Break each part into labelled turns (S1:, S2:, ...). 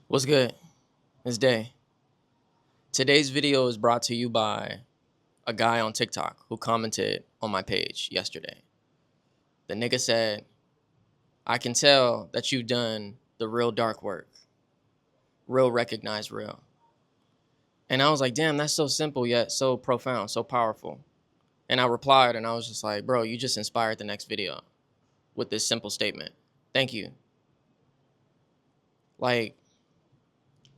S1: What's good? It's Day. Today's video is brought to you by a guy on TikTok who commented on my page yesterday. The nigga said, I can tell that you've done the real dark work. Real recognize real. And I was like, damn, that's so simple yet so profound, so powerful. And I replied and I was just like, bro, you just inspired the next video with this simple statement. Thank you. Like,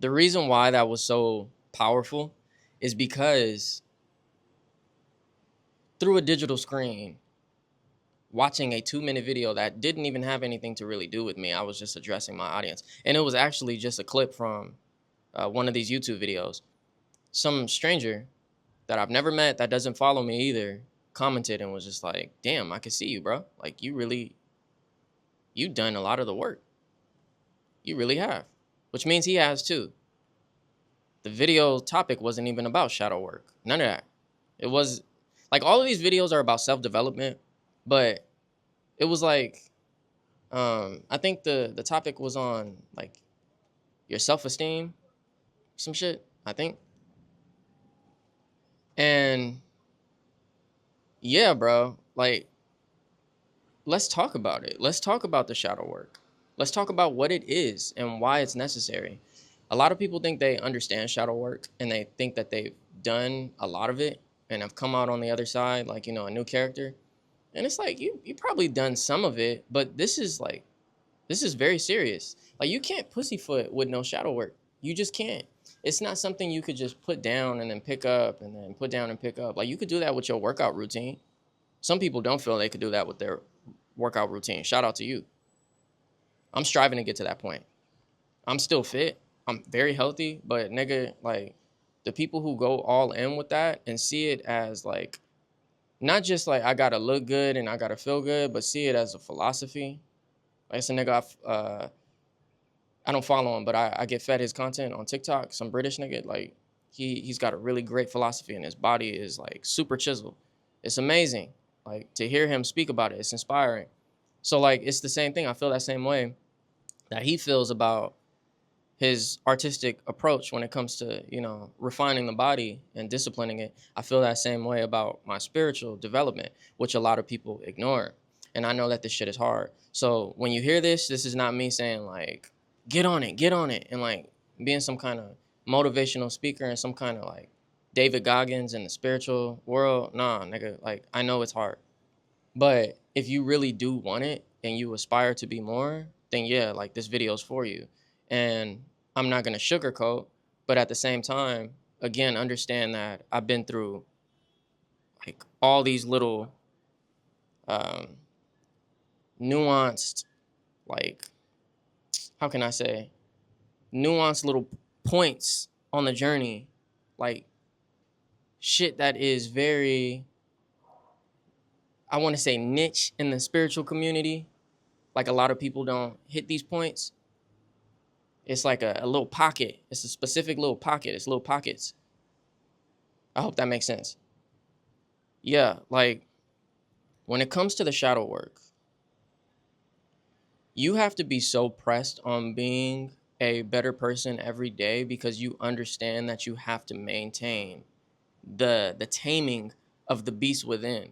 S1: the reason why that was so powerful is because through a digital screen, watching a 2-minute video that didn't even have anything to really do with me. I was just addressing my audience. And it was actually just a clip from one of these YouTube videos. Some stranger that I've never met, that doesn't follow me either, commented and was just like, damn, I can see you, bro. Like, you've done a lot of the work. You really have. Which means he has too. The video topic wasn't even about shadow work. None of that. It was like all of these videos are about self-development, but it was like I think the topic was on like your self-esteem, some shit, I think. And yeah, bro, like let's talk about it. Let's talk about the shadow work. Let's talk about what it is and why it's necessary. A lot of people think they understand shadow work and they think that they've done a lot of it and have come out on the other side like, a new character. And it's like you probably done some of it, but this is very serious. Like, you can't pussyfoot with no shadow work. You just can't. It's not something you could just put down and then pick up and then put down and pick up. Like, you could do that with your workout routine. Some people don't feel they could do that with their workout routine. Shout out to you. I'm striving to get to that point. I'm still fit. I'm very healthy, but nigga, like, the people who go all in with that and see it as like, not just like I gotta look good and I gotta feel good, but see it as a philosophy. Like, it's a nigga I don't follow him, but I get fed his content on TikTok. Some British nigga, like he's got a really great philosophy, and his body is like super chiseled. It's amazing. Like, to hear him speak about it, it's inspiring. So like it's the same thing. I feel that same way that he feels about his artistic approach when it comes to refining the body and disciplining it. I feel that same way about my spiritual development, which a lot of people ignore. And I know that this shit is hard. So when you hear this is not me saying like get on it, and like being some kind of motivational speaker and some kind of like David Goggins in the spiritual world. Nah, nigga, like I know it's hard. But if you really do want it and you aspire to be more, then yeah, like this video is for you. And I'm not gonna sugarcoat, but at the same time, again, understand that I've been through like all these little um, nuanced, like, how can I say, nuanced little points on the journey, like shit that is very, I want to say, niche in the spiritual community. Like, a lot of people don't hit these points. It's like a little pocket. It's a specific little pocket. It's little pockets. I hope that makes sense. Yeah, like when it comes to the shadow work, you have to be so pressed on being a better person every day because you understand that you have to maintain the taming of the beast within.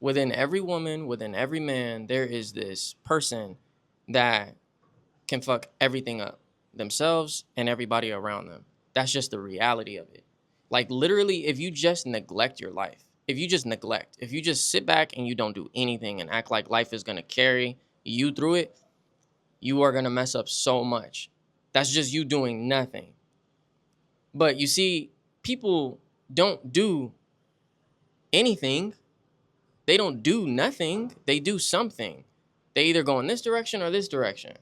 S1: Within every woman, within every man, there is this person that can fuck everything up, themselves and everybody around them. That's just the reality of it. Like, literally, if you just neglect your life, if you just sit back and you don't do anything and act like life is gonna carry you through it, you are gonna mess up so much. That's just you doing nothing. But you see, people don't do anything. They don't do nothing. They do something. They either go in this direction or this direction.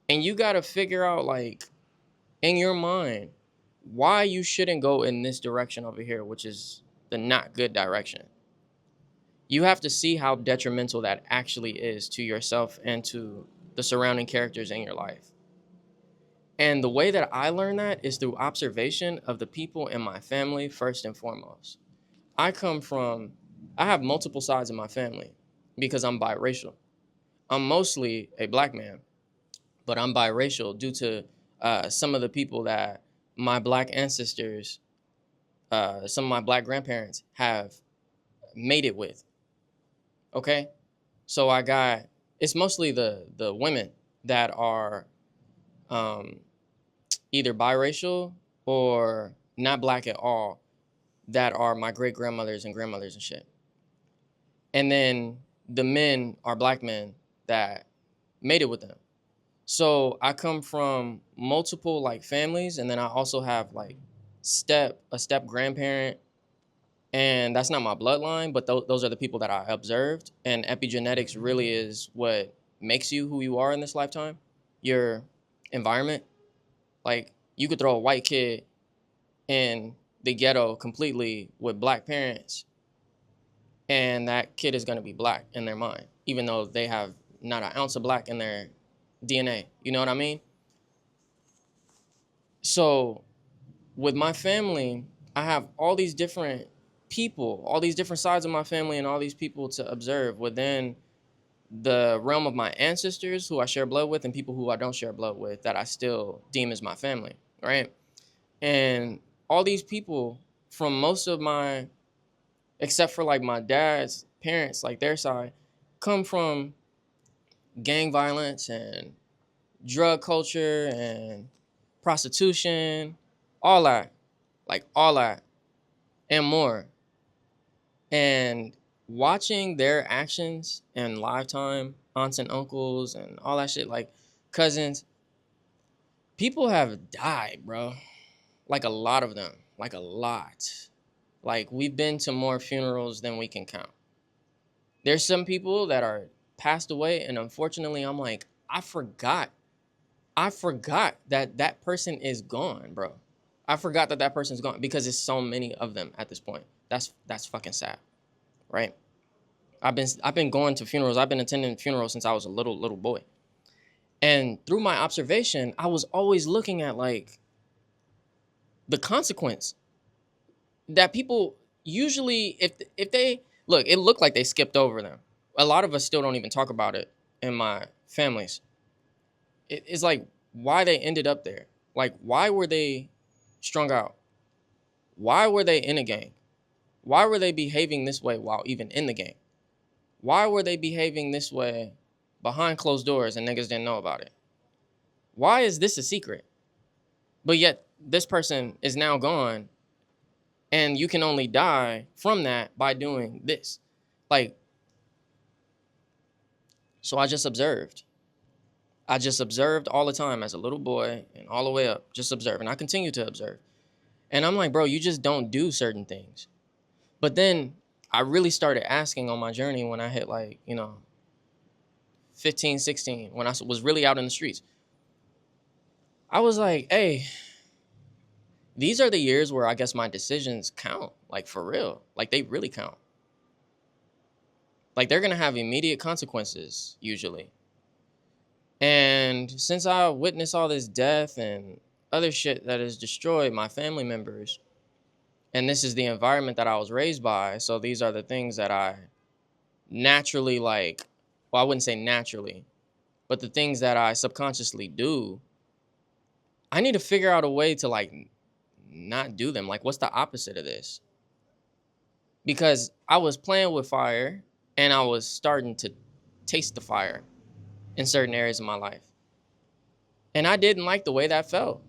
S1: And you gotta figure out, like, in your mind, why you shouldn't go in this direction over here, which is the not good direction. You have to see how detrimental that actually is to yourself and to the surrounding characters in your life. And the way that I learn that is through observation of the people in my family, first and foremost. I have multiple sides in my family because I'm biracial. I'm mostly a black man, but I'm biracial due to some of the people that my black ancestors, some of my black grandparents have made it with. Okay, so I got, it's mostly the women that are um, either biracial or not black at all, that are my great grandmothers and grandmothers and shit. And then the men are black men that made it with them. So I come from multiple like families, and then I also have like a step grandparent, and that's not my bloodline, but those are the people that I observed. And epigenetics really is what makes you who you are in this lifetime. Your environment, like you could throw a white kid in the ghetto completely with black parents, and that kid is going to be black in their mind, even though they have not an ounce of black in their DNA. You know what I mean? So with my family, I have all these different people, all these different sides of my family, and all these people to observe within the realm of my ancestors who I share blood with, and people who I don't share blood with that I still deem as my family, right? And all these people from most of my, except for like my dad's parents, like their side, come from gang violence and drug culture and prostitution, all that, like all that and more. And watching their actions in lifetime, aunts and uncles and all that shit, like cousins, people have died, bro. Like a lot of them, like a lot. Like we've been to more funerals than we can count. There's some people that are passed away, and unfortunately, I'm like, I forgot that that person is gone, bro. I forgot that that person's gone because there's so many of them at this point. That's fucking sad, right? I've been going to funerals. I've been attending funerals since I was a little boy. And through my observation, I was always looking at like the consequence that people usually, if they look, it looked like they skipped over them. A lot of us still don't even talk about it in my families. It's like why they ended up there. Like why were they strung out? Why were they in a gang? Why were they behaving this way while even in the gang? Why were they behaving this way behind closed doors and niggas didn't know about it? Why is this a secret? But yet this person is now gone, and you can only die from that by doing this. Like, so I just observed. I just observed all the time as a little boy and all the way up, just observe. And I continue to observe. And I'm like, bro, you just don't do certain things. But then I really started asking on my journey when I hit like, 15, 16, when I was really out in the streets. I was like, hey, these are the years where I guess my decisions count, like for real. Like they really count. Like they're going to have immediate consequences usually. And since I witnessed all this death and other shit that has destroyed my family members, and this is the environment that I was raised by, so these are the things that I naturally like, well, I wouldn't say naturally, but the things that I subconsciously do, I need to figure out a way to like not do them. Like, what's the opposite of this? Because I was playing with fire and I was starting to taste the fire in certain areas of my life. And I didn't like the way that felt.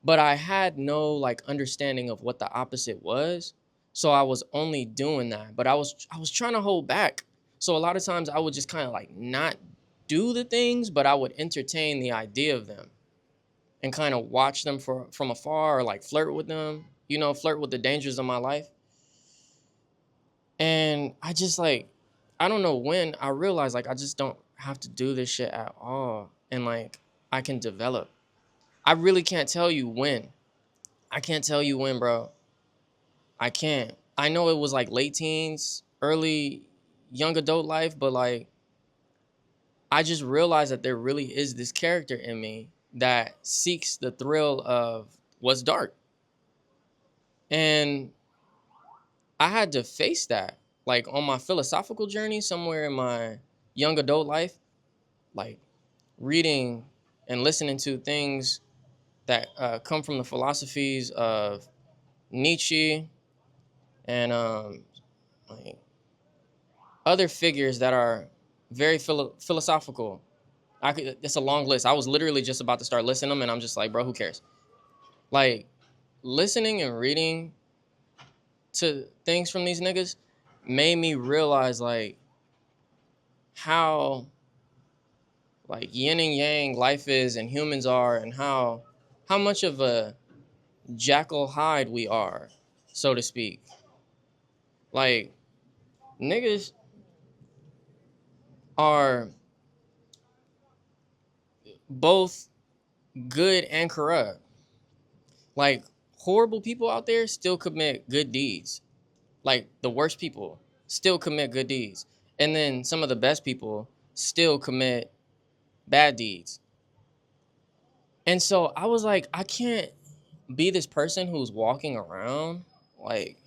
S1: But I had no like understanding of what the opposite was. So I was only doing that. But I was trying to hold back. So a lot of times I would just kind of like not do the things, but I would entertain the idea of them and kind of watch them from afar or like flirt with them, flirt with the dangers of my life. And I just like, I don't know when I realized like I just don't have to do this shit at all. And like I can develop. I really can't tell you when. I can't tell you when, bro. I can't. I know it was like late teens, early young adult life, but like I just realized that there really is this character in me that seeks the thrill of what's dark. And I had to face that. Like on my philosophical journey somewhere in my young adult life, like reading and listening to things that come from the philosophies of Nietzsche and like other figures that are very philosophical. It's a long list. I was literally just about to start listening to them, and I'm just like, bro, who cares? Like, listening and reading to things from these niggas made me realize like how like yin and yang life is and humans are, and how much of a Jackal Hyde we are, so to speak. Like, niggas are both good and corrupt. Like, horrible people out there still commit good deeds. Like, the worst people still commit good deeds. And then some of the best people still commit bad deeds. And so I was like, I can't be this person who's walking around like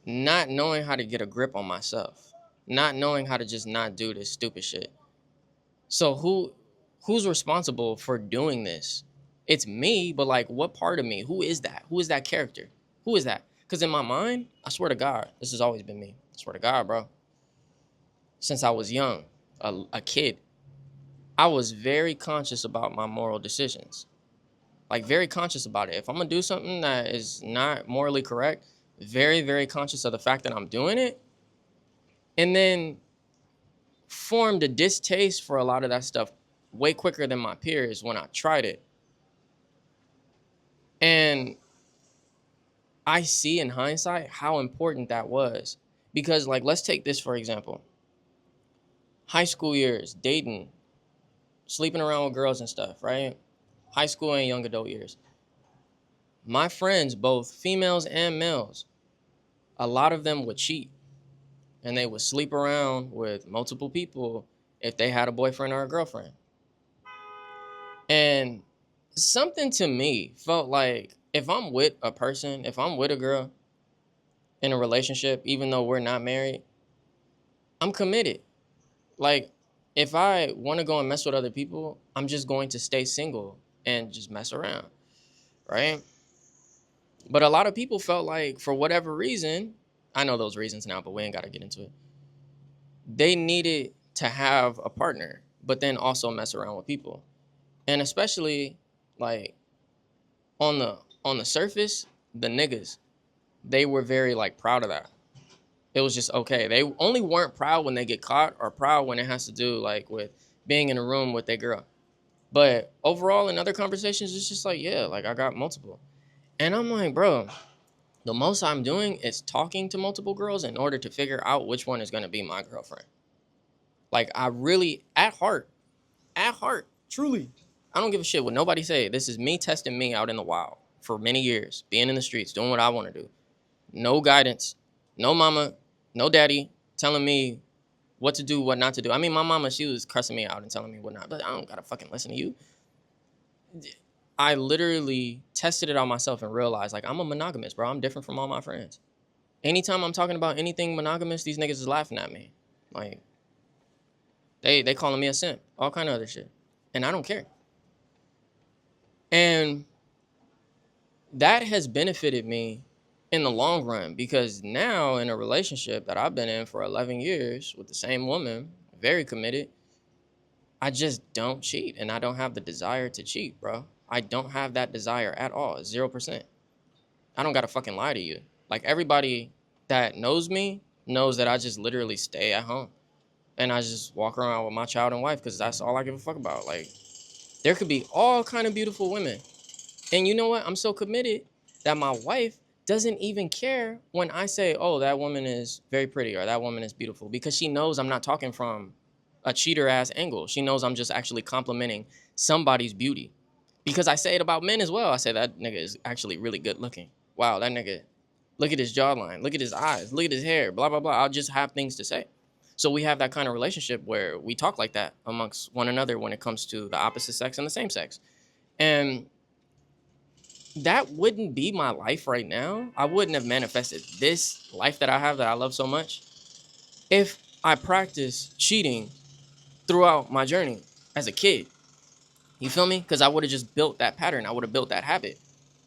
S1: not knowing how to get a grip on myself, not knowing how to just not do this stupid shit. So who's responsible for doing this? It's me, but like what part of me? Who is that? Who is that character? Who is that? Because in my mind, I swear to God, this has always been me. I swear to God, bro. Since I was young, a kid, I was very conscious about my moral decisions. Like, very conscious about it. If I'm gonna do something that is not morally correct, very, very conscious of the fact that I'm doing it. And then formed a distaste for a lot of that stuff way quicker than my peers when I tried it. And I see in hindsight how important that was. Because, like, let's take this for example. High school years, dating, sleeping around with girls and stuff, right? High school and young adult years. My friends, both females and males, a lot of them would cheat. And they would sleep around with multiple people if they had a boyfriend or a girlfriend. And something to me felt like if I'm with a person, if I'm with a girl in a relationship, even though we're not married, I'm committed. Like, if I want to go and mess with other people, I'm just going to stay single and just mess around, right? But a lot of people felt like, for whatever reason, I know those reasons now, but we ain't got to get into it. They needed to have a partner, but then also mess around with people. And especially, like, on the surface, the niggas, they were very like proud of that. It was just okay. They only weren't proud when they get caught, or proud when it has to do like with being in a room with their girl. But overall, in other conversations, it's just like, yeah, like I got multiple. And I'm like, bro, the most I'm doing is talking to multiple girls in order to figure out which one is going to be my girlfriend. Like, I really, at heart, truly, I don't give a shit what nobody say. This is me testing me out in the wild for many years, being in the streets, doing what I want to do. No guidance, no mama, no daddy telling me what to do, what not to do. I mean, my mama, she was cussing me out and telling me what not, but I don't gotta fucking listen to you. I literally tested it on myself and realized, like, I'm a monogamous, bro. I'm different from all my friends. Anytime I'm talking about anything monogamous, these niggas is laughing at me. Like, they calling me a simp, all kind of other shit. And I don't care. And that has benefited me in the long run, because now in a relationship that I've been in for 11 years with the same woman, very committed, I just don't cheat, and I don't have the desire to cheat, bro. I don't have that desire at all. 0%. I don't gotta fucking lie to you. Like, everybody that knows me knows that I just literally stay at home and I just walk around with my child and wife, because that's all I give a fuck about. Like, there could be all kind of beautiful women, and you know what? I'm so committed that my wife doesn't even care when I say, oh, that woman is very pretty or that woman is beautiful, because she knows I'm not talking from a cheater ass angle. She knows I'm just actually complimenting somebody's beauty. Because I say it about men as well. I say that nigga is actually really good looking. Wow, that nigga, look at his jawline, look at his eyes, look at his hair, blah, blah, blah. I'll just have things to say. So we have that kind of relationship where we talk like that amongst one another when it comes to the opposite sex and the same sex. And that wouldn't be my life right now. I wouldn't have manifested this life that I have that I love so much if I practice cheating throughout my journey as a kid. You feel me? Because I would have just built that pattern. I would have built that habit.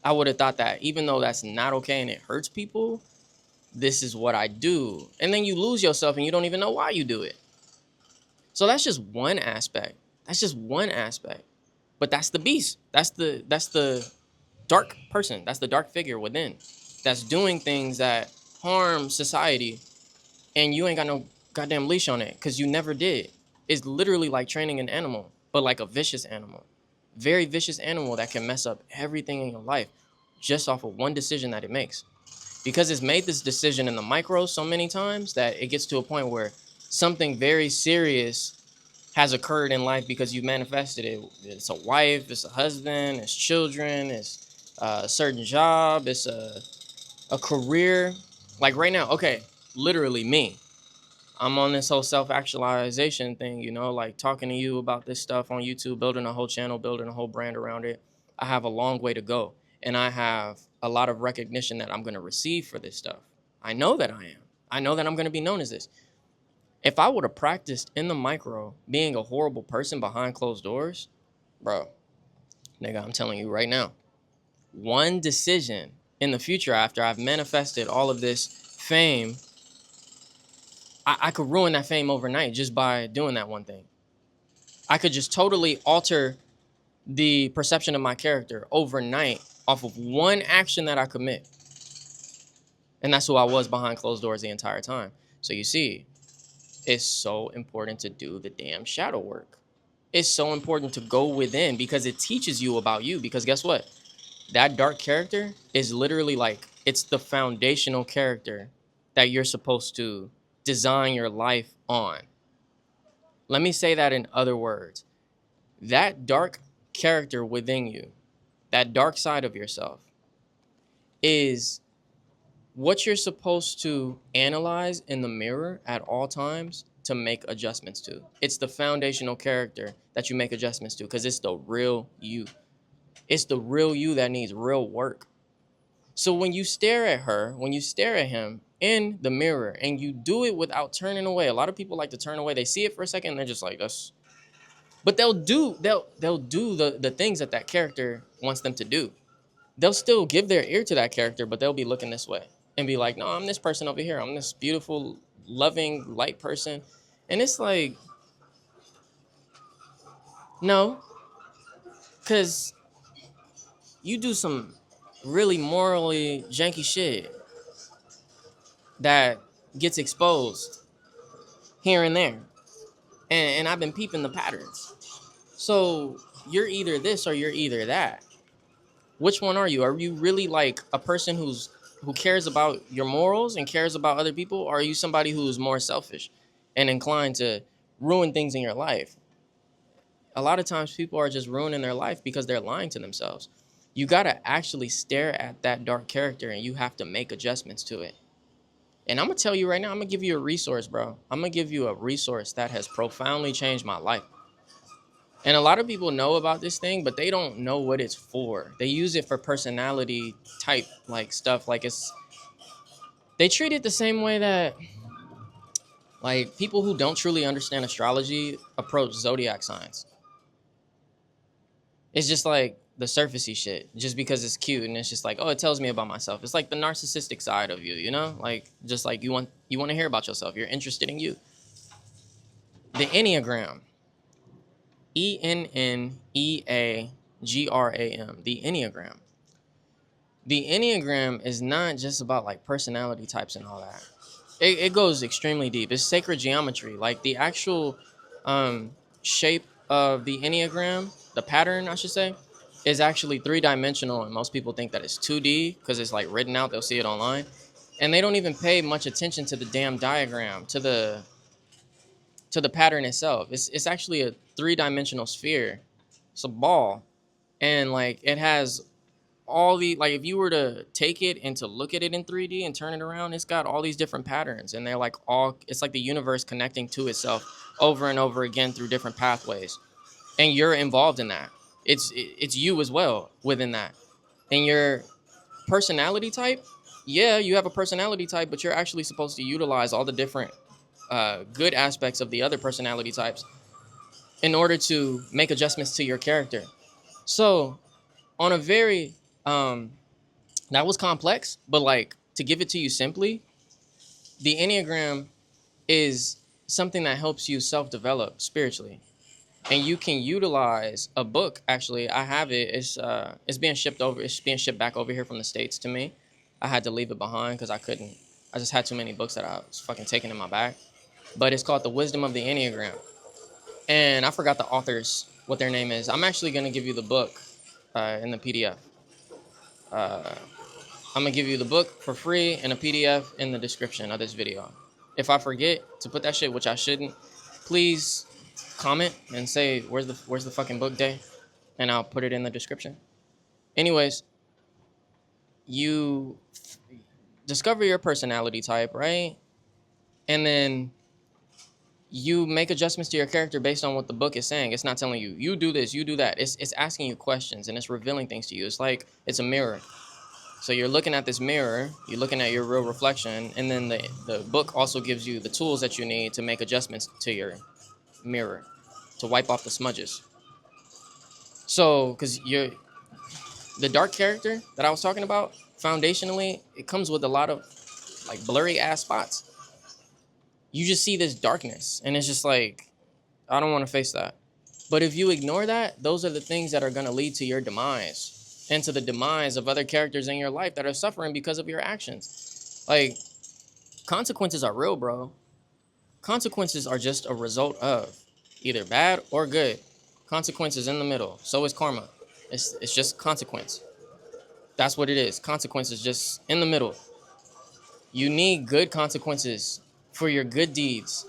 S1: I would have thought that even though that's not okay and it hurts people, this is what I do. And then you lose yourself and you don't even know why you do it. So that's just one aspect. That's just one aspect. But that's the beast. That's the dark person. That's the dark figure within. That's doing things that harm society, and you ain't got no goddamn leash on it because you never did. It's literally like training an animal, but like a vicious animal. Very vicious animal that can mess up everything in your life just off of one decision that it makes. Because it's made this decision in the micro so many times that it gets to a point where something very serious has occurred in life because you manifested it. It's a wife, it's a husband, it's children, it's a certain job, it's a career. Like right now, okay, literally me. I'm on this whole self-actualization thing, like talking to you about this stuff on YouTube, building a whole channel, building a whole brand around it. I have a long way to go, and I have a lot of recognition that I'm going to receive for this stuff. I know that I am. I know that I'm going to be known as this. If I would have practiced in the micro being a horrible person behind closed doors, bro, nigga, I'm telling you right now, one decision in the future after I've manifested all of this fame, I could ruin that fame overnight just by doing that one thing. I could just totally alter the perception of my character overnight off of one action that I commit. And that's who I was behind closed doors the entire time. So you see, it's so important to do the damn shadow work. It's so important to go within because it teaches you about you. Because guess what? That dark character is literally like, it's the foundational character that you're supposed to design your life on. Let me say that in other words. That dark character within you, that dark side of yourself, is what you're supposed to analyze in the mirror at all times to make adjustments to. It's the foundational character that you make adjustments to because it's the real you. It's the real you that needs real work. So when you stare at her, when you stare at him in the mirror and you do it without turning away, a lot of people like to turn away. They see it for a second and they're just like, that's, but they'll do the things that character wants them to do. They'll still give their ear to that character, but they'll be looking this way and be like, no, I'm this person over here. I'm this beautiful, loving, light person. And it's like, no, because you do some really morally janky shit that gets exposed here and there. And I've been peeping the patterns. So you're either this or you're either that. Which one are you? Are you really like a person who cares about your morals and cares about other people? Or are you somebody who's more selfish and inclined to ruin things in your life? A lot of times people are just ruining their life because they're lying to themselves. You got to actually stare at that dark character and you have to make adjustments to it. And I'm going to tell you right now, I'm going to give you a resource, bro. I'm going to give you a resource that has profoundly changed my life. And a lot of people know about this thing, but they don't know what it's for. They use it for personality type like stuff. Like they treat it the same way that like people who don't truly understand astrology approach zodiac signs. It's just like the surfacey shit, just because it's cute and it's just like, oh, it tells me about myself. It's like the narcissistic side of you, like just like you want to hear about yourself. You're interested in you. The Enneagram. Enneagram. The Enneagram. The Enneagram is not just about like personality types and all that. It goes extremely deep. It's sacred geometry. Like the actual shape of the Enneagram, the pattern, I should say, is actually 3-dimensional. And most people think that it's 2D because it's like written out. They'll see it online. And they don't even pay much attention to the damn diagram, to the pattern itself. It's actually a 3-dimensional sphere. It's a ball. And like it has all the, like if you were to take it and to look at it in 3D and turn it around, it's got all these different patterns, and they're like it's like the universe connecting to itself over and over again through different pathways, and you're involved in that. It's you as well within that. And your personality type, yeah, you have a personality type, but you're actually supposed to utilize all the different good aspects of the other personality types in order to make adjustments to your character. So on a very that was complex, but like to give it to you simply, the Enneagram is something that helps you self-develop spiritually. And you can utilize a book. Actually, I have it. It's being shipped over. It's being shipped back over here from the States to me. I had to leave it behind because I couldn't. I just had too many books that I was fucking taking in my bag. But it's called The Wisdom of the Enneagram. And I forgot the authors, what their name is. I'm actually gonna give you the book in the PDF. Uh, I'm gonna give you the book for free and a PDF in the description of this video. If I forget to put that shit, which I shouldn't, please comment and say where's the fucking book day, and I'll put it in the description. Anyways, you discover your personality type, right? And then you make adjustments to your character based on what the book is saying. It's not telling you, you do this, you do that. It's asking you questions and it's revealing things to you. It's like it's a mirror. So you're looking at this mirror, you're looking at your real reflection, and then the book also gives you the tools that you need to make adjustments to your mirror, to wipe off the smudges. So, because the dark character that I was talking about, foundationally, it comes with a lot of like blurry ass spots. You just see this darkness, and it's just like, I don't want to face that. But if you ignore that, those are the things that are going to lead to your demise and to the demise of other characters in your life that are suffering because of your actions. Like, consequences are real, bro. Consequences are just a result of either bad or good. Consequences in the middle. So is karma. It's just consequence. That's what it is. Consequences just in the middle. You need good consequences for your good deeds.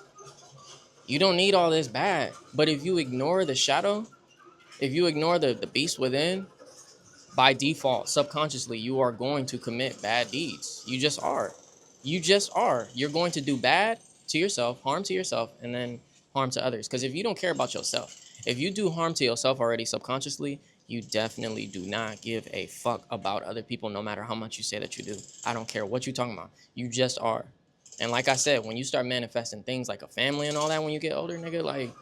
S1: You don't need all this bad. But if you ignore the shadow, if you ignore the beast within, by default, subconsciously, you are going to commit bad deeds. You just are. You just are. You're going to do bad to yourself, harm to yourself, and then harm to others. Because if you don't care about yourself, if you do harm to yourself already subconsciously, you definitely do not give a fuck about other people, no matter how much you say that you do. I don't care what you're talking about. You just are. And like I said, when you start manifesting things like a family and all that when you get older, nigga, like,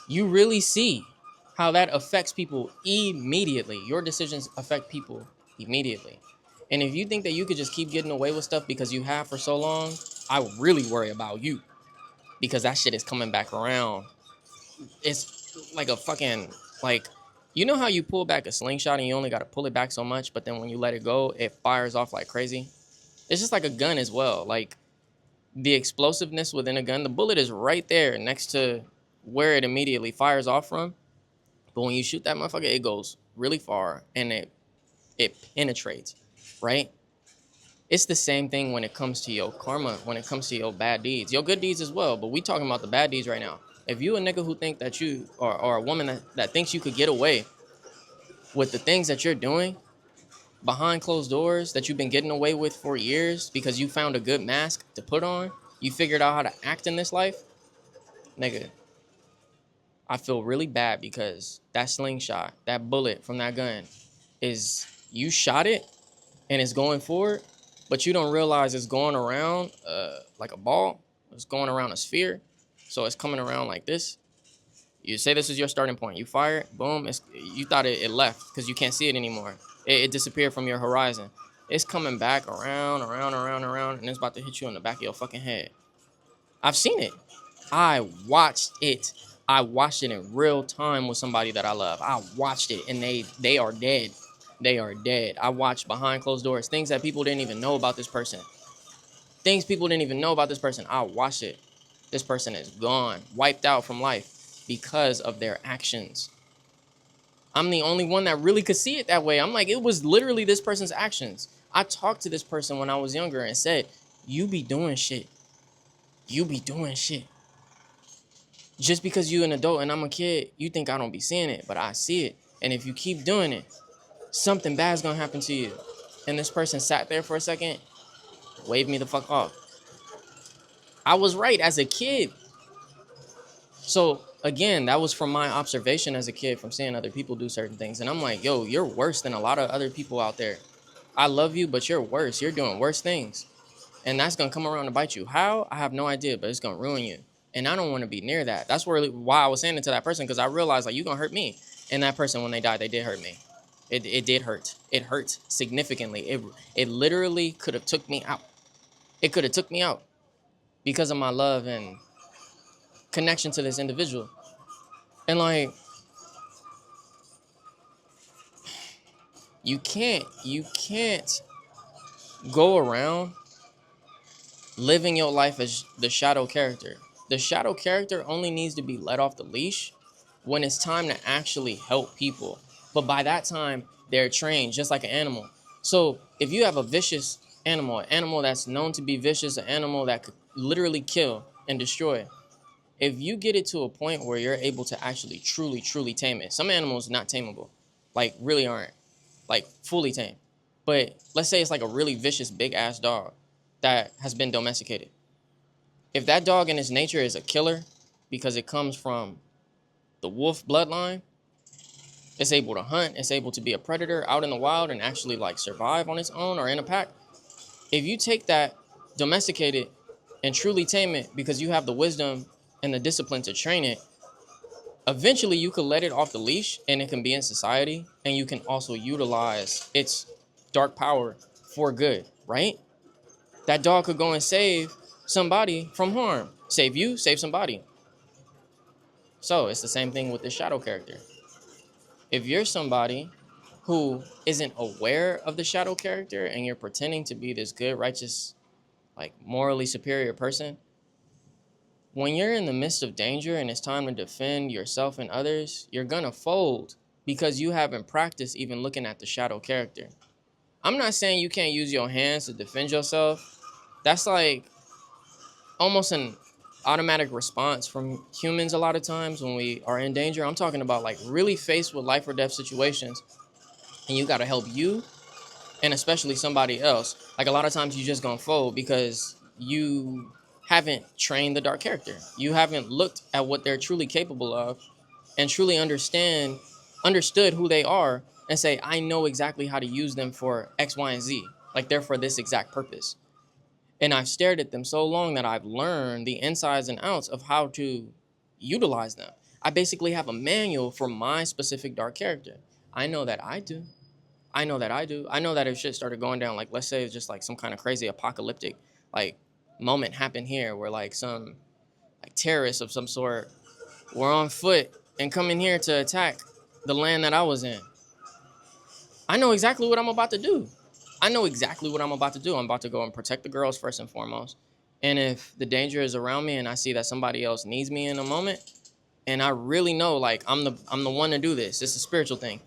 S1: you really see how that affects people immediately. Your decisions affect people immediately. And if you think that you could just keep getting away with stuff because you have for so long, I really worry about you, because that shit is coming back around. It's like a fucking, like, you know how you pull back a slingshot and you only got to pull it back so much, but then when you let it go, it fires off like crazy? It's just like a gun as well. Like, the explosiveness within a gun, the bullet is right there next to where it immediately fires off from. But when you shoot that motherfucker, it goes really far and it penetrates, right? It's the same thing when it comes to your karma, when it comes to your bad deeds, your good deeds as well. But we talking about the bad deeds right now. If you a nigga who think that you, or a woman that thinks you could get away with the things that you're doing behind closed doors, that you've been getting away with for years because you found a good mask to put on, you figured out how to act in this life, nigga, I feel really bad, because that slingshot, that bullet from that gun, is, you shot it and it's going forward, but you don't realize it's going around like a ball. It's going around a sphere. So it's coming around like this. You say this is your starting point. You fire it, boom. You thought it left because you can't see it anymore. It disappeared from your horizon. It's coming back around, and it's about to hit you in the back of your fucking head. I've seen it. I watched it. I watched it in real time with somebody that I love. I watched it, and they are dead. They are dead. I watched behind closed doors, things that people didn't even know about this person. Things people didn't even know about this person. I watched it. This person is gone, wiped out from life because of their actions. I'm the only one that really could see it that way. I'm like, it was literally this person's actions. I talked to this person when I was younger and said, you be doing shit. You be doing shit. Just because you an adult and I'm a kid, you think I don't be seeing it, but I see it. And if you keep doing it, something bad's gonna happen to you. And this person sat there for a second, waved me the fuck off. I was right as a kid. So again, that was from my observation as a kid, from seeing other people do certain things. And I'm like, yo, you're worse than a lot of other people out there. I love you, but you're worse. You're doing worse things. And that's gonna come around to bite you. How? I have no idea, but it's gonna ruin you. And I don't want to be near that. That's why I was saying it to that person, because I realized like, you gonna hurt me. And that person, when they died, they did hurt me. It did hurt. It hurt significantly. It literally could have took me out. It could have took me out because of my love and connection to this individual. And like, you can't go around living your life as the shadow character. The shadow character only needs to be let off the leash when it's time to actually help people. But by that time, they're trained just like an animal. So if you have a vicious animal, an animal that's known to be vicious, an animal that could literally kill and destroy, if you get it to a point where you're able to actually truly tame it, some animals not tameable, like really aren't, like fully tame. But let's say it's like a really vicious big ass dog that has been domesticated. If that dog in its nature is a killer because it comes from the wolf bloodline, it's able to hunt, it's able to be a predator out in the wild and actually like survive on its own or in a pack. If you take that, domesticate it, and truly tame it because you have the wisdom and the discipline to train it, eventually you could let it off the leash and it can be in society, and you can also utilize its dark power for good, right? That dog could go and save somebody from harm. Save you, save somebody. So it's the same thing with the shadow character. If you're somebody who isn't aware of the shadow character and you're pretending to be this good, righteous, like morally superior person, when you're in the midst of danger and it's time to defend yourself and others, you're gonna fold because you haven't practiced even looking at the shadow character. I'm not saying you can't use your hands to defend yourself. That's like almost an automatic response from humans a lot of times when we are in danger. I'm talking about like really faced with life or death situations, and you got to help you and especially somebody else. Like a lot of times you just gonna fold because you haven't trained the dark character. You haven't looked at what they're truly capable of and truly understood who they are and say, I know exactly how to use them for X, Y, and Z. Like they're for this exact purpose. And I've stared at them so long that I've learned the insides and outs of how to utilize them. I basically have a manual for my specific dark character. I know that I do. I know that I do. I know that if shit started going down, like let's say it's just like some kind of crazy apocalyptic like moment happened here where like some like terrorists of some sort were on foot and come in here to attack the land that I was in. I know exactly what I'm about to do. I know exactly what I'm about to do. I'm about to go and protect the girls first and foremost. And if the danger is around me and I see that somebody else needs me in a moment, and I really know like I'm the one to do this. It's a spiritual thing.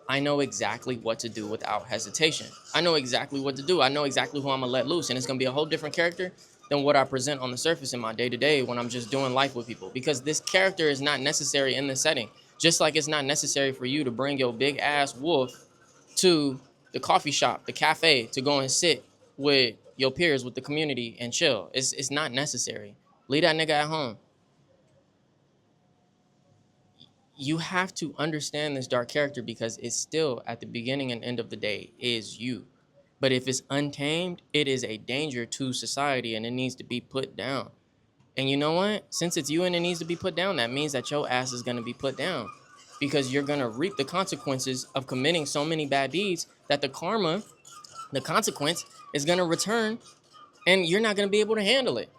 S1: I know exactly what to do without hesitation. I know exactly what to do. I know exactly who I'm gonna let loose, and it's gonna be a whole different character than what I present on the surface in my day-to-day when I'm just doing life with people. Because this character is not necessary in this setting. Just like it's not necessary for you to bring your big ass wolf to the coffee shop, the cafe, to go and sit with your peers, with the community, and chill. It's not necessary. Leave that nigga at home. You have to understand this dark character because it's still at the beginning and end of the day is you. But if it's untamed, it is a danger to society and it needs to be put down. And you know what? Since it's you and it needs to be put down, that means that your ass is going to be put down because you're going to reap the consequences of committing so many bad deeds that the karma, the consequence is going to return and you're not going to be able to handle it.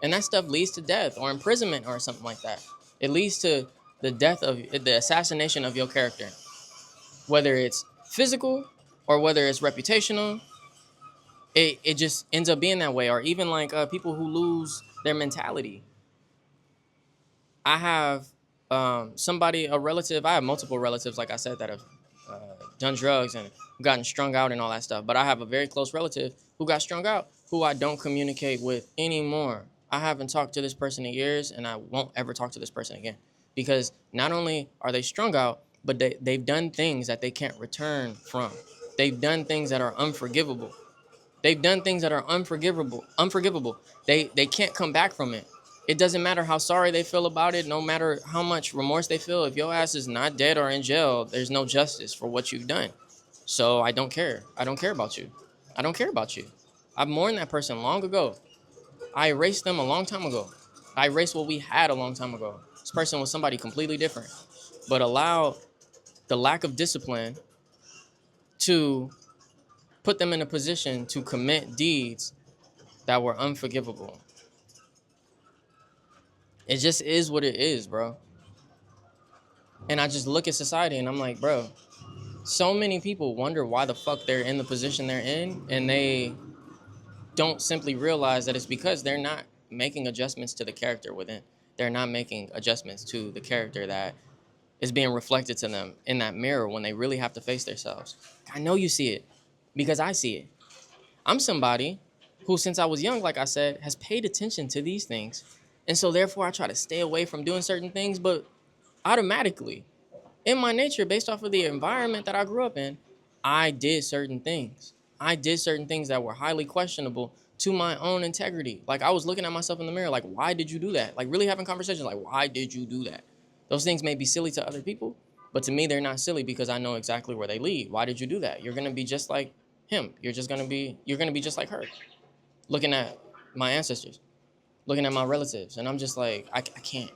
S1: And that stuff leads to death or imprisonment or something like that. It leads to the death of the assassination of your character, whether it's physical or whether it's reputational. It just ends up being that way. Or even like people who lose their mentality. I have somebody, a relative. I have multiple relatives, like I said, that have done drugs and gotten strung out and all that stuff. But I have a very close relative who got strung out, who I don't communicate with anymore. I haven't talked to this person in years, and I won't ever talk to this person again. Because not only are they strung out, but they've done things that they can't return from. They've done things that are unforgivable. They've done things that are unforgivable. They can't come back from it. It doesn't matter how sorry they feel about it, no matter how much remorse they feel. If your ass is not dead or in jail, there's no justice for what you've done. So I don't care. I don't care about you. I don't care about you. I've mourned that person long ago. I erased them a long time ago. I erased what we had a long time ago. This person was somebody completely different, but allow the lack of discipline to put them in a position to commit deeds that were unforgivable. It just is what it is, bro. And I just look at society and I'm like, bro, so many people wonder why the fuck they're in the position they're in, and they don't simply realize that it's because they're not making adjustments to the character within. They're not making adjustments to the character that is being reflected to them in that mirror when they really have to face themselves. I know you see it because I see it. I'm somebody who, since I was young, like I said, has paid attention to these things. And so therefore I try to stay away from doing certain things, but automatically, in my nature, based off of the environment that I grew up in, I did certain things. I did certain things that were highly questionable to my own integrity. Like, I was looking at myself in the mirror, like, why did you do that? Like, really having conversations, like, why did you do that? Those things may be silly to other people, but to me, they're not silly because I know exactly where they lead. Why did you do that? You're gonna be just like him. You're gonna be just like her. Looking at my ancestors, looking at my relatives, and I'm just like, I can't.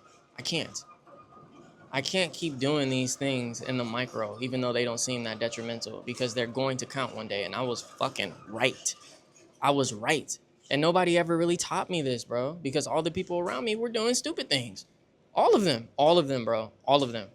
S1: I can't keep doing these things in the micro, even though they don't seem that detrimental, because they're going to count one day. And I was fucking right. I was right. And nobody ever really taught me this, bro, because all the people around me were doing stupid things. All of them, bro, all of them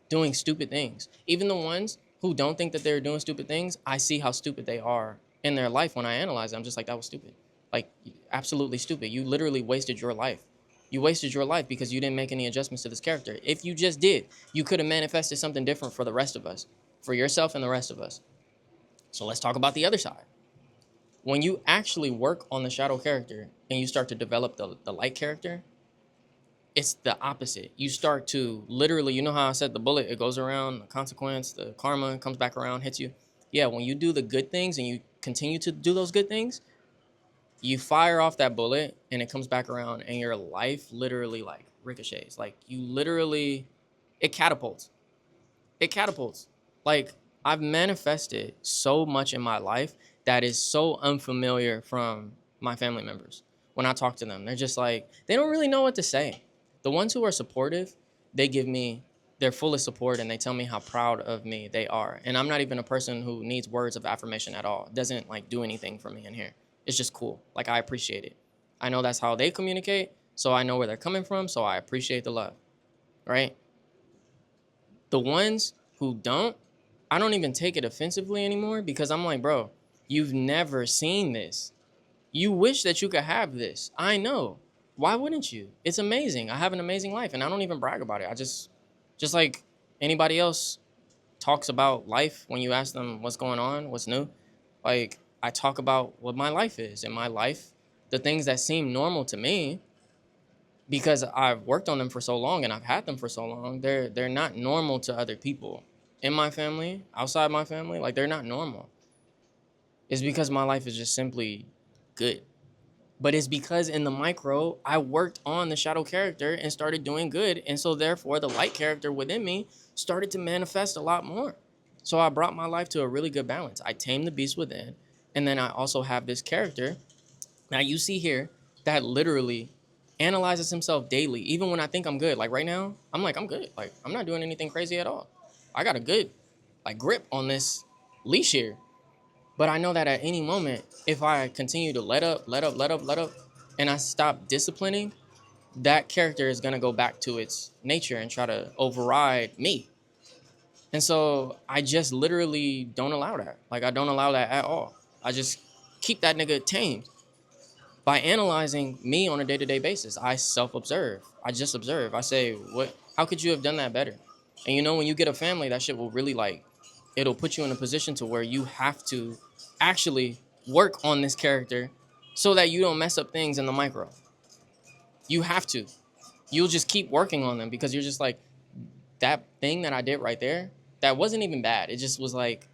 S1: doing stupid things. Even the ones who don't think that they're doing stupid things, I see how stupid they are in their life when I analyze it. I'm just like, that was stupid. Like, absolutely stupid. You literally wasted your life. You wasted your life because you didn't make any adjustments to this character. If you just did, you could have manifested something different for the rest of us, for yourself and the rest of us. So let's talk about the other side. When you actually work on the shadow character and you start to develop the light character, it's the opposite. You start to literally, you know how I said the bullet, it goes around, the consequence, the karma comes back around, hits you. Yeah, when you do the good things and you continue to do those good things, you fire off that bullet and it comes back around and your life literally like ricochets. Like you literally, it catapults. It catapults. Like I've manifested so much in my life that is so unfamiliar from my family members. When I talk to them, they're just like, they don't really know what to say. The ones who are supportive, they give me their fullest support and they tell me how proud of me they are. And I'm not even a person who needs words of affirmation at all. It doesn't like do anything for me in here. It's just cool. Like I appreciate it. I know that's how they communicate, so I know where they're coming from, so I appreciate the love. Right? The ones who don't, I don't even take it offensively anymore because I'm like, bro, you've never seen this. You wish that you could have this. I know. Why wouldn't you? It's amazing. I have an amazing life and I don't even brag about it. I just like anybody else talks about life when you ask them what's going on, what's new. Like I talk about what my life is. And my life, the things that seem normal to me, because I've worked on them for so long and I've had them for so long, they're not normal to other people. In my family, outside my family, like they're not normal. It's because my life is just simply good. But it's because in the micro, I worked on the shadow character and started doing good. And so therefore the light character within me started to manifest a lot more. So I brought my life to a really good balance. I tamed the beast within. And then I also have this character now you see here that literally analyzes himself daily, even when I think I'm good. Like right now, I'm like, I'm good. Like I'm not doing anything crazy at all. I got a good like grip on this leash here. But I know that at any moment, if I continue to let up, and I stop disciplining, that character is gonna go back to its nature and try to override me. And so I just literally don't allow that. Like I don't allow that at all. I just keep that nigga tamed. By analyzing me on a day-to-day basis, I self-observe. I just observe. I say, what? How could you have done that better? And you know, when you get a family, that shit will really like, it'll put you in a position to where you have to actually work on this character so that you don't mess up things in the micro. You have to. You'll just keep working on them because you're just like, that thing that I did right there, that wasn't even bad. It just was like,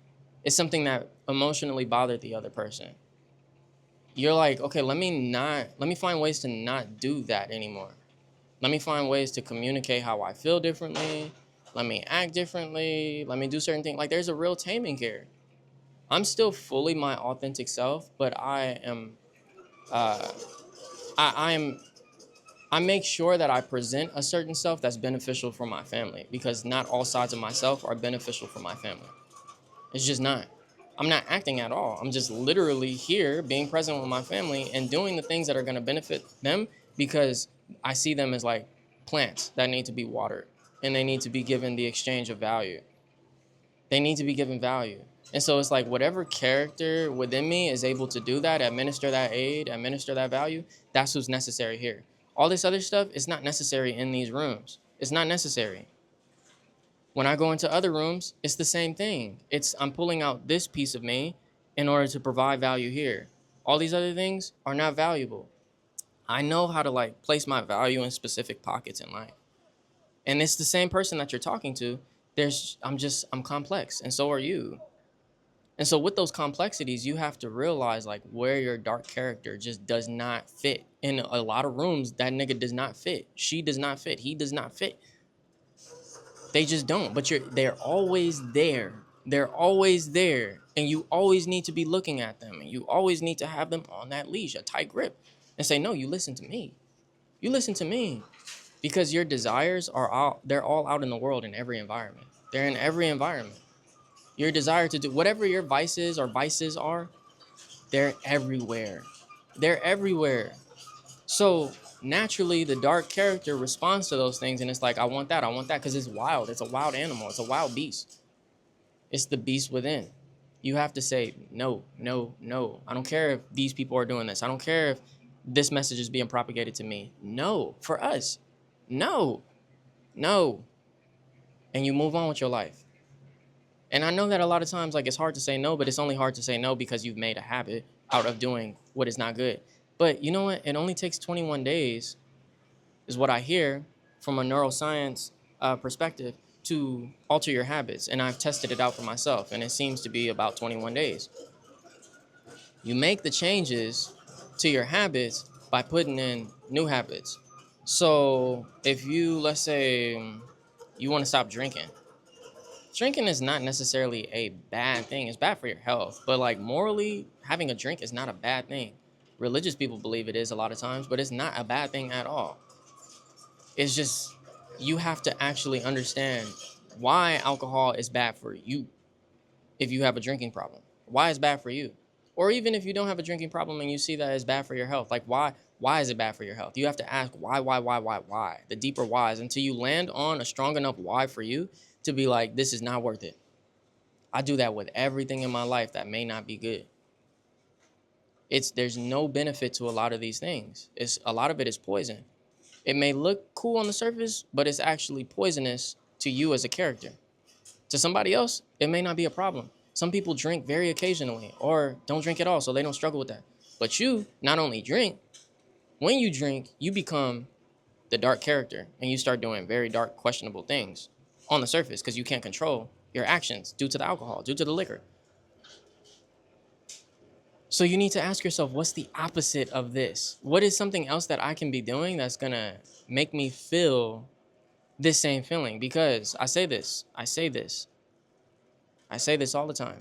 S1: it's something that emotionally bothered the other person. You're like, okay, let me find ways to not do that anymore. Let me find ways to communicate how I feel differently. Let me act differently. Let me do certain things. Like there's a real taming here. I'm still fully my authentic self, but I am I make sure that I present a certain self that's beneficial for my family, because not all sides of myself are beneficial for my family. It's just not. I'm not acting at all. I'm just literally here being present with my family and doing the things that are going to benefit them, because I see them as like plants that need to be watered and they need to be given the exchange of value. They need to be given value. And so it's like whatever character within me is able to do that, administer that aid, administer that value, that's who's necessary here. All this other stuff is not necessary in these rooms. It's not necessary. When I go into other rooms, it's the same thing. I'm pulling out this piece of me in order to provide value here. All these other things are not valuable. I know how to like place my value in specific pockets in life. And it's the same person that you're talking to. I'm complex, and so are you. And so with those complexities, you have to realize like where your dark character just does not fit. In a lot of rooms, that nigga does not fit. She does not fit. He does not fit. They just don't. But they're always there. They're always there. And you always need to be looking at them. And you always need to have them on that leash, a tight grip. And say, no, you listen to me. You listen to me. Because your desires they're all out in the world in every environment. They're in every environment. Your desire to do whatever your vices are, they're everywhere. They're everywhere. So naturally, the dark character responds to those things, and it's like, I want that, because it's wild. It's a wild animal. It's a wild beast. It's the beast within. You have to say, no, no, no. I don't care if these people are doing this. I don't care if this message is being propagated to me. No, for us. No, no. And you move on with your life. And I know that a lot of times, like, it's hard to say no, but it's only hard to say no because you've made a habit out of doing what is not good. But you know what? It only takes 21 days, is what I hear from a neuroscience perspective, to alter your habits. And I've tested it out for myself, and it seems to be about 21 days. You make the changes to your habits by putting in new habits. So if you, let's say, you want to stop drinking, drinking is not necessarily a bad thing. It's bad for your health, but like morally, having a drink is not a bad thing. Religious people believe it is a lot of times, but it's not a bad thing at all. It's just, you have to actually understand why alcohol is bad for you. If you have a drinking problem, why it's bad for you. Or even if you don't have a drinking problem and you see that it's bad for your health, like why is it bad for your health? You have to ask why, the deeper whys, until you land on a strong enough why for you to be like, this is not worth it. I do that with everything in my life that may not be good. There's no benefit to a lot of these things. A lot of it is poison. It may look cool on the surface, but it's actually poisonous to you as a character. To somebody else, it may not be a problem. Some people drink very occasionally or don't drink at all, so they don't struggle with that. But you not only drink, when you drink, you become the dark character and you start doing very dark, questionable things on the surface because you can't control your actions due to the alcohol, due to the liquor. So you need to ask yourself, what's the opposite of this? What is something else that I can be doing that's going to make me feel this same feeling? Because I say this all the time.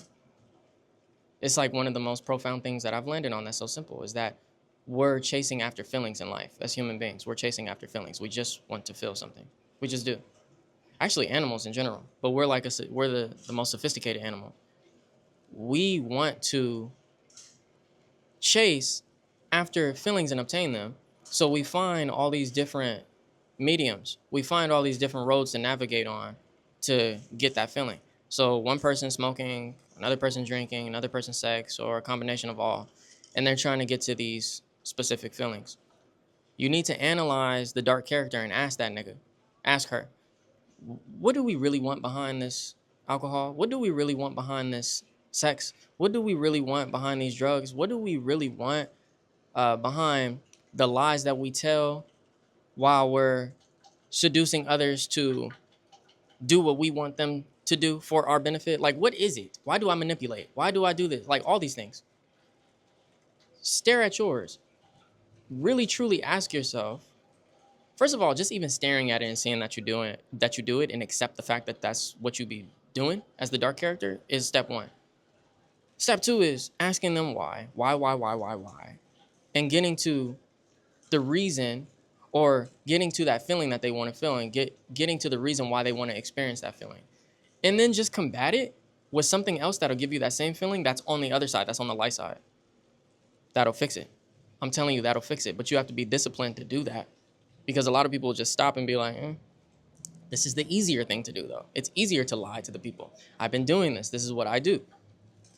S1: It's like one of the most profound things that I've landed on that's so simple, is that we're chasing after feelings in life. As human beings, we're chasing after feelings. We just want to feel something. We just do. Actually, animals in general, but we're the most sophisticated animal. We want to chase after feelings and obtain them. So we find all these different mediums. We find all these different roads to navigate on to get that feeling. So one person smoking, another person drinking, another person sex, or a combination of all. And they're trying to get to these specific feelings. You need to analyze the dark character and ask that nigga. Ask her, what do we really want behind this alcohol? What do we really want behind this sex? What do we really want behind these drugs? What do we really want behind the lies that we tell while we're seducing others to do what we want them to do for our benefit? Like, what is it? Why do I manipulate? Why do I do this? Like, all these things. Stare at yours. Really, truly ask yourself. First of all, just even staring at it and seeing that you do it and accept the fact that that's what you be doing as the dark character is step one. Step two is asking them why, and getting to the reason or getting to that feeling that they want to feel and getting to the reason why they want to experience that feeling. And then just combat it with something else that'll give you that same feeling that's on the other side, that's on the light side. That'll fix it. I'm telling you, that'll fix it. But you have to be disciplined to do that, because a lot of people just stop and be like, this is the easier thing to do, though. It's easier to lie to the people. I've been doing this. This is what I do.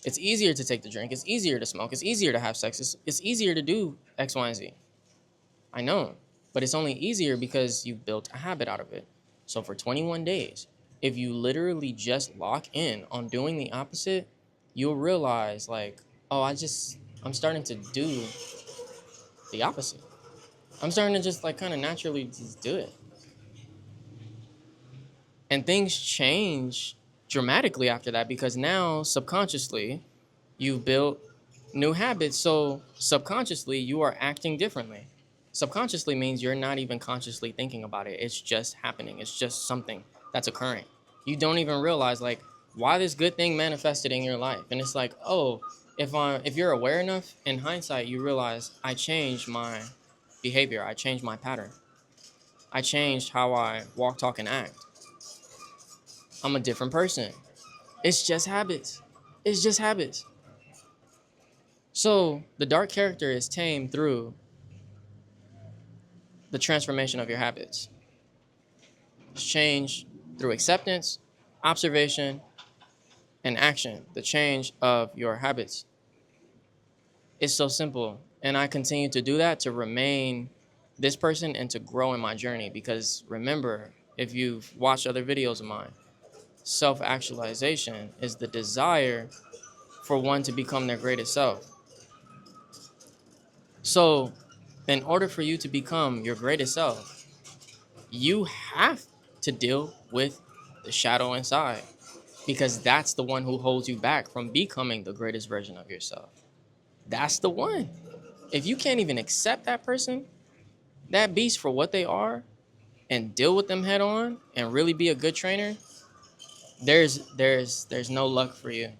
S1: It's easier to take the drink. It's easier to smoke. It's easier to have sex. It's easier to do X, Y, and Z. I know, but it's only easier because you've built a habit out of it. So for 21 days, if you literally just lock in on doing the opposite, you'll realize like, oh, I'm starting to do the opposite. I'm starting to just like kind of naturally just do it. And things change dramatically after that, because now subconsciously you've built new habits. So subconsciously you are acting differently. Subconsciously means you're not even consciously thinking about it. It's just happening. It's just something that's occurring. You don't even realize like why this good thing manifested in your life. And it's like, oh, if you're aware enough, in hindsight, you realize I changed my behavior. I changed my pattern. I changed how I walk, talk, and act. I'm a different person. It's just habits. It's just habits. So the dark character is tamed through the transformation of your habits. It's changed through acceptance, observation, and action. The change of your habits. It's so simple. And I continue to do that to remain this person and to grow in my journey. Because remember, if you've watched other videos of mine, self-actualization is the desire for one to become their greatest self. So, in order for you to become your greatest self, you have to deal with the shadow inside, because that's the one who holds you back from becoming the greatest version of yourself. That's the one. If you can't even accept that person, that beast for what they are, and deal with them head on and really be a good trainer, there's no luck for you.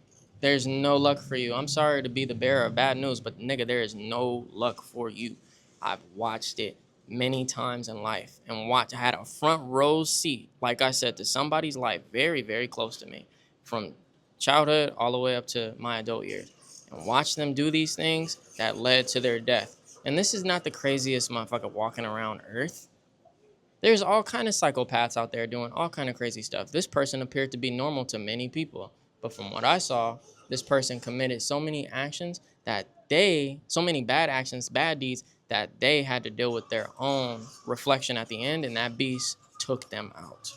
S1: There's no luck for you. I'm sorry to be the bearer of bad news, but nigga, there is no luck for you. I've watched it many times in life and had a front row seat, like I said, to somebody's life very, very close to me, from childhood all the way up to my adult years, and watch them do these things that led to their death. And this is not the craziest motherfucker walking around Earth. There's all kind of psychopaths out there doing all kind of crazy stuff. This person appeared to be normal to many people, but from what I saw, this person committed so many actions so many bad actions, bad deeds, that they had to deal with their own reflection at the end, and that beast took them out.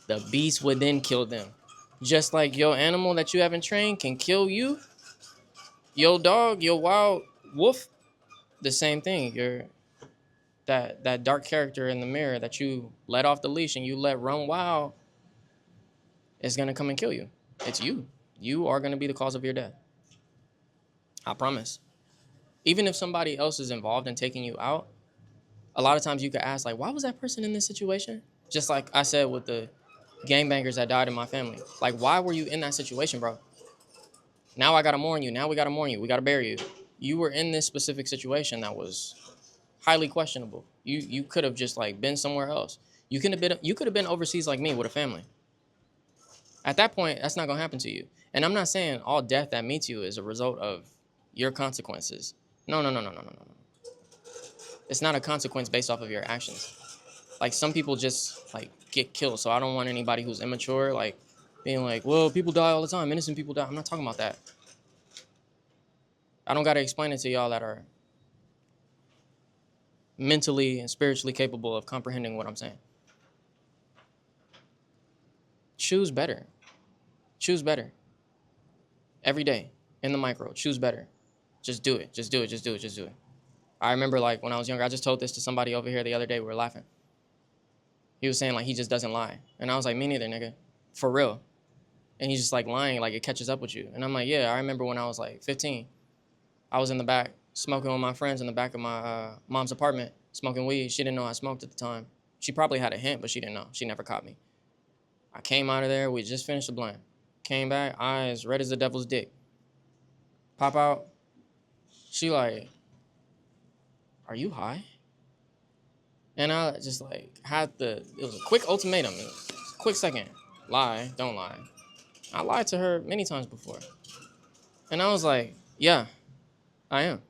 S1: The beast within killed them. Just like your animal that you haven't trained can kill you, your dog, your wild wolf, the same thing. That dark character in the mirror that you let off the leash and you let run wild is going to come and kill you. It's you. You are going to be the cause of your death. I promise. Even if somebody else is involved in taking you out, a lot of times you could ask, like, why was that person in this situation? Just like I said with the gangbangers that died in my family. Like, why were you in that situation, bro? Now I got to mourn you. Now we got to mourn you. We got to bury you. You were in this specific situation that was highly questionable. You could have just like been somewhere else. You could have been overseas like me with a family. At that point, that's not gonna happen to you. And I'm not saying all death that meets you is a result of your consequences. No. It's not a consequence based off of your actions. Like some people just like get killed. So I don't want anybody who's immature like being like, well, people die all the time. Innocent people die. I'm not talking about that. I don't gotta explain it to y'all that are mentally and spiritually capable of comprehending what I'm saying. Choose better. Choose better. Every day in the micro, choose better. Just do it. Just do it. Just do it. Just do it. I remember like when I was younger, I just told this to somebody over here the other day. We were laughing. He was saying like he just doesn't lie. And I was like, me neither, nigga. For real. And he's just like lying, like it catches up with you. And I'm like, yeah, I remember when I was like 15. I was in the back smoking with my friends in the back of my mom's apartment, smoking weed. She didn't know I smoked at the time. She probably had a hint, but she didn't know. She never caught me. I came out of there. We just finished the blunt. Came back, eyes red as the devil's dick. Pop out. She like, are you high? And I just like it was a quick ultimatum. It was a quick second. Lie, don't lie. I lied to her many times before. And I was like, yeah, I am.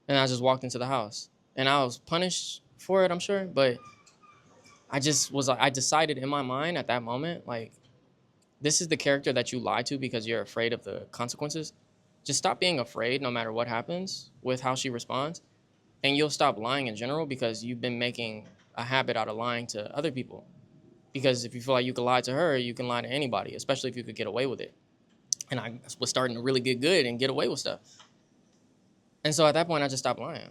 S1: And I just walked into the house. And I was punished for it, I'm sure. But I decided in my mind at that moment, like, this is the character that you lie to because you're afraid of the consequences. Just stop being afraid no matter what happens with how she responds. And you'll stop lying in general because you've been making a habit out of lying to other people. Because if you feel like you can lie to her, you can lie to anybody, especially if you could get away with it. And I was starting to really get good and get away with stuff. And so at that point, I just stopped lying.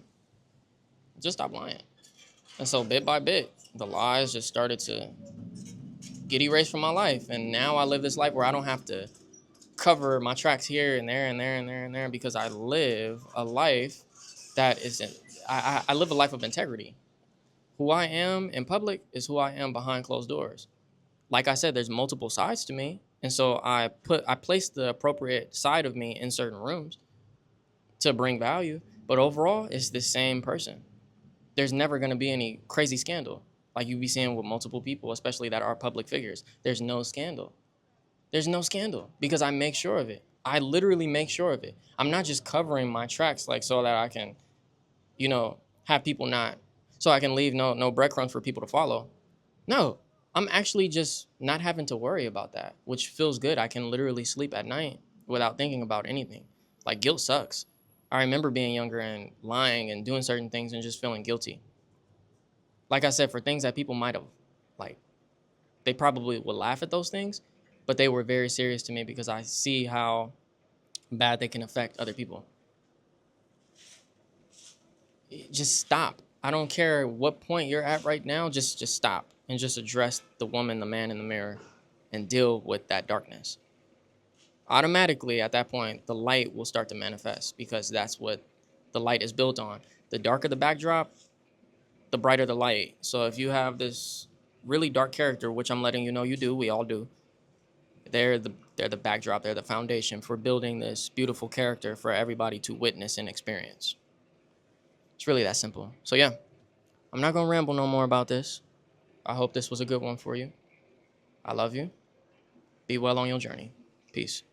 S1: Just stopped lying. And so bit by bit, the lies just started to get erased from my life. And now I live this life where I don't have to cover my tracks here and there and there and there and there because I live a life that isn't, I live a life of integrity. Who I am in public is who I am behind closed doors. Like I said, there's multiple sides to me. And so I place the appropriate side of me in certain rooms to bring value. But overall, it's the same person. There's never going to be any crazy scandal like you be seeing with multiple people, especially that are public figures. There's no scandal. There's no scandal because I make sure of it. I literally make sure of it. I'm not just covering my tracks like so that I can, have people not, so I can leave no breadcrumbs for people to follow. No, I'm actually just not having to worry about that, which feels good. I can literally sleep at night without thinking about anything. Like guilt sucks. I remember being younger and lying and doing certain things and just feeling guilty. Like I said, for things that people might have, like, they probably would laugh at those things, but they were very serious to me because I see how bad they can affect other people. Just stop. I don't care what point you're at right now, just stop and just address the woman, the man in the mirror and deal with that darkness. Automatically at that point, the light will start to manifest because that's what the light is built on. The darker the backdrop, the brighter the light. So if you have this really dark character, which I'm letting you know you do, we all do, they're the backdrop, they're the foundation for building this beautiful character for everybody to witness and experience. It's really that simple. So yeah, I'm not gonna ramble no more about this. I hope this was a good one for you. I love you. Be well on your journey. Peace.